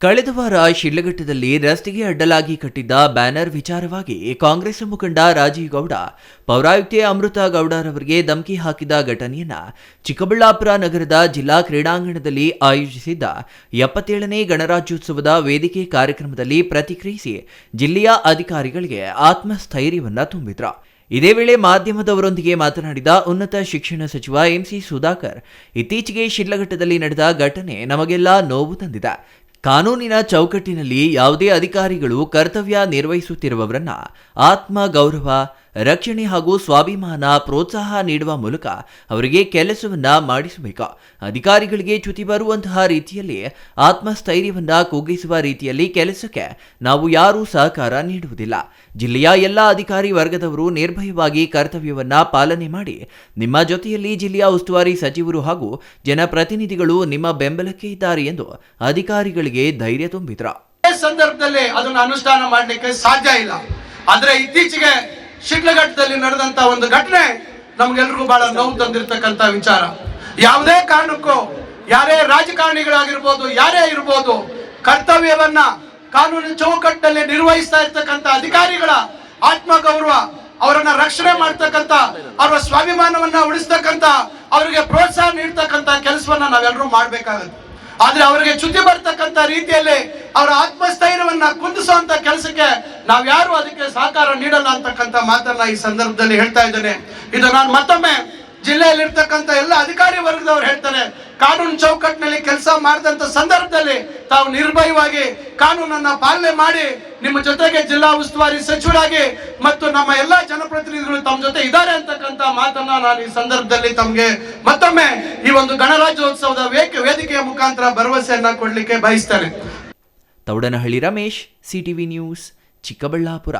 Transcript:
ಕಳೆದ ವಾರ ಶಿಡ್ಲಘಟ್ಟದಲ್ಲಿ ರಸ್ತೆಗೆ ಅಡ್ಡಲಾಗಿ ಕಟ್ಟಿದ್ದ ಬ್ಯಾನರ್ ವಿಚಾರವಾಗಿ ಕಾಂಗ್ರೆಸ್ ಮುಖಂಡ ರಾಜೀವ್ ಗೌಡ ಪೌರಾಯುಕ್ತೆ ಅಮೃತ ಗೌಡರವರಿಗೆ ಧಮಕಿ ಹಾಕಿದ ಘಟನೆಯನ್ನ ಚಿಕ್ಕಬಳ್ಳಾಪುರ ನಗರದ ಜಿಲ್ಲಾ ಕ್ರೀಡಾಂಗಣದಲ್ಲಿ ಆಯೋಜಿಸಿದ್ದ 77ನೇ ಗಣರಾಜ್ಯೋತ್ಸವದ ವೇದಿಕೆ ಕಾರ್ಯಕ್ರಮದಲ್ಲಿ ಪ್ರತಿಕ್ರಿಯಿಸಿ ಜಿಲ್ಲೆಯ ಅಧಿಕಾರಿಗಳಿಗೆ ಆತ್ಮಸ್ಥೈರ್ಯವನ್ನ ತುಂಬಿದ್ರು. ಇದೇ ವೇಳೆ ಮಾಧ್ಯಮದವರೊಂದಿಗೆ ಮಾತನಾಡಿದ ಉನ್ನತ ಶಿಕ್ಷಣ ಸಚಿವ ಎಂಸಿ ಸುಧಾಕರ್, ಇತ್ತೀಚೆಗೆ ಶಿಡ್ಲಘಟ್ಟದಲ್ಲಿ ನಡೆದ ಘಟನೆ ನಮಗೆಲ್ಲ ನೋವು ತಂದಿದೆ. ಕಾನೂನಿನ ಚೌಕಟ್ಟಿನಲ್ಲಿ ಯಾವುದೇ ಅಧಿಕಾರಿಗಳು ಕರ್ತವ್ಯ ನಿರ್ವಹಿಸುತ್ತಿರುವವರನ್ನ ಆತ್ಮ ಗೌರವ, ರಕ್ಷಣೆ ಹಾಗೂ ಸ್ವಾಭಿಮಾನ ಪ್ರೋತ್ಸಾಹ ನೀಡುವ ಮೂಲಕ ಅವರಿಗೆ ಕೆಲಸವನ್ನ ಮಾಡಿಸಬೇಕು. ಅಧಿಕಾರಿಗಳಿಗೆ ಚ್ಯುತಿ ಬರುವಂತಹ ರೀತಿಯಲ್ಲಿ ಆತ್ಮಸ್ಥೈರ್ಯವನ್ನ ಕುಗ್ಗಿಸುವ ರೀತಿಯಲ್ಲಿ ಕೆಲಸಕ್ಕೆ ನಾವು ಯಾರೂ ಸಹಕಾರ ನೀಡುವುದಿಲ್ಲ. ಜಿಲ್ಲೆಯ ಎಲ್ಲ ಅಧಿಕಾರಿ ವರ್ಗದವರು ನಿರ್ಭಯವಾಗಿ ಕರ್ತವ್ಯವನ್ನ ಪಾಲನೆ ಮಾಡಿ ನಿಮ್ಮ ಜೊತೆಯಲ್ಲಿ ಜಿಲ್ಲೆಯ ಉಸ್ತುವಾರಿ ಸಚಿವರು ಹಾಗೂ ಜನಪ್ರತಿನಿಧಿಗಳು ನಿಮ್ಮ ಬೆಂಬಲಕ್ಕೆ ಇದ್ದಾರೆ ಎಂದು ಅಧಿಕಾರಿಗಳಿಗೆ ಧೈರ್ಯ ತುಂಬಿದ್ರು. ಸಂದರ್ಭದಲ್ಲಿ ಅದನ್ನು ಅನುಷ್ಠಾನ ಮಾಡಲಿಕ್ಕೆ ಸಾಧ್ಯ ಇಲ್ಲ. ಆದ್ರೆ ಇತ್ತೀಚೆಗೆ ಶಿಡ್ಲಘಟ್ಟದಲ್ಲಿ ನಡೆದಂತ ಒಂದು ಘಟನೆ ನಮ್ಗೆಲ್ರಿಗೂ ಬಹಳ ನೋವು ತಂದಿರತಕ್ಕಂತ ವಿಚಾರ. ಯಾವುದೇ ಕಾರಣಕ್ಕೂ ಯಾರೇ ರಾಜಕಾರಣಿಗಳಾಗಿರ್ಬೋದು, ಯಾರೇ ಇರ್ಬೋದು, ಕರ್ತವ್ಯವನ್ನ ಕಾನೂನಿನ ಚೌಕಟ್ಟಿನಲ್ಲಿ ನಿರ್ವಹಿಸ್ತಾ ಇರ್ತಕ್ಕಂಥ ಅಧಿಕಾರಿಗಳ ಆತ್ಮಗೌರವ, ಅವರನ್ನ ರಕ್ಷಣೆ ಮಾಡ್ತಕ್ಕಂಥ, ಅವರ ಸ್ವಾಭಿಮಾನವನ್ನ ಉಳಿಸ್ತಕ್ಕಂಥ, ಅವರಿಗೆ ಪ್ರೋತ್ಸಾಹ ನೀಡ್ತಕ್ಕಂಥ ಕೆಲಸವನ್ನ ನಾವೆಲ್ಲರೂ ಮಾಡ್ಬೇಕಾಗುತ್ತೆ. ಆದ್ರೆ ಅವರಿಗೆ ಚ್ಯುತಿ ಬರ್ತಕ್ಕಂಥ ರೀತಿಯಲ್ಲಿ ಅವರ ಆತ್ಮಸ್ಥೈರ್ಯವನ್ನ ಕುಂದಿಸುವಂತ ಕೆಲಸಕ್ಕೆ ನಾವ್ಯಾರು ಅದಕ್ಕೆ ಸಹಕಾರ ನೀಡಲ್ಲ ಅಂತಕ್ಕಂಥ ಮಾತನ್ನ ಈ ಸಂದರ್ಭದಲ್ಲಿ ಹೇಳ್ತಾ ಇದ್ದೇನೆ. ಇದು ನಾನು ಮತ್ತೊಮ್ಮೆ ಜಿಲ್ಲೆಯಲ್ಲಿರ್ತಕ್ಕಂಥ ಎಲ್ಲ ಅಧಿಕಾರಿ ವರ್ಗದವರು ಹೇಳ್ತಾರೆ, ಕಾನೂನು ಚೌಕಟ್ಟಿನಲ್ಲಿ ಕೆಲಸ ಮಾಡಿದಂತ ಸಂದರ್ಭದಲ್ಲಿ ತಾವು ನಿರ್ಭಯವಾಗಿ ಕಾನೂನನ್ನ ಪಾಲನೆ ಮಾಡಿ ನಿಮ್ಮ ಜೊತೆಗೆ ಜಿಲ್ಲಾ ಉಸ್ತುವಾರಿ ಸಚಿವರಾಗಿ ಮತ್ತು ನಮ್ಮ ಎಲ್ಲಾ ಜನಪ್ರತಿನಿಧಿಗಳು ತಮ್ಮ ಜೊತೆ ಇದ್ದಾರೆ ಅಂತಕ್ಕಂಥ ಮಾತನ್ನ ನಾನು ಈ ಸಂದರ್ಭದಲ್ಲಿ ತಮಗೆ ಮತ್ತೊಮ್ಮೆ ಈ ಒಂದು ಗಣರಾಜ್ಯೋತ್ಸವದ ವೇದಿಕೆಯ ಮುಖಾಂತರ ಭರವಸೆಯನ್ನ ಕೊಡ್ಲಿಕ್ಕೆ ಬಯಸ್ತೇನೆ. Thoudanahalli Ramesh, CTV news, Chikkaballapur.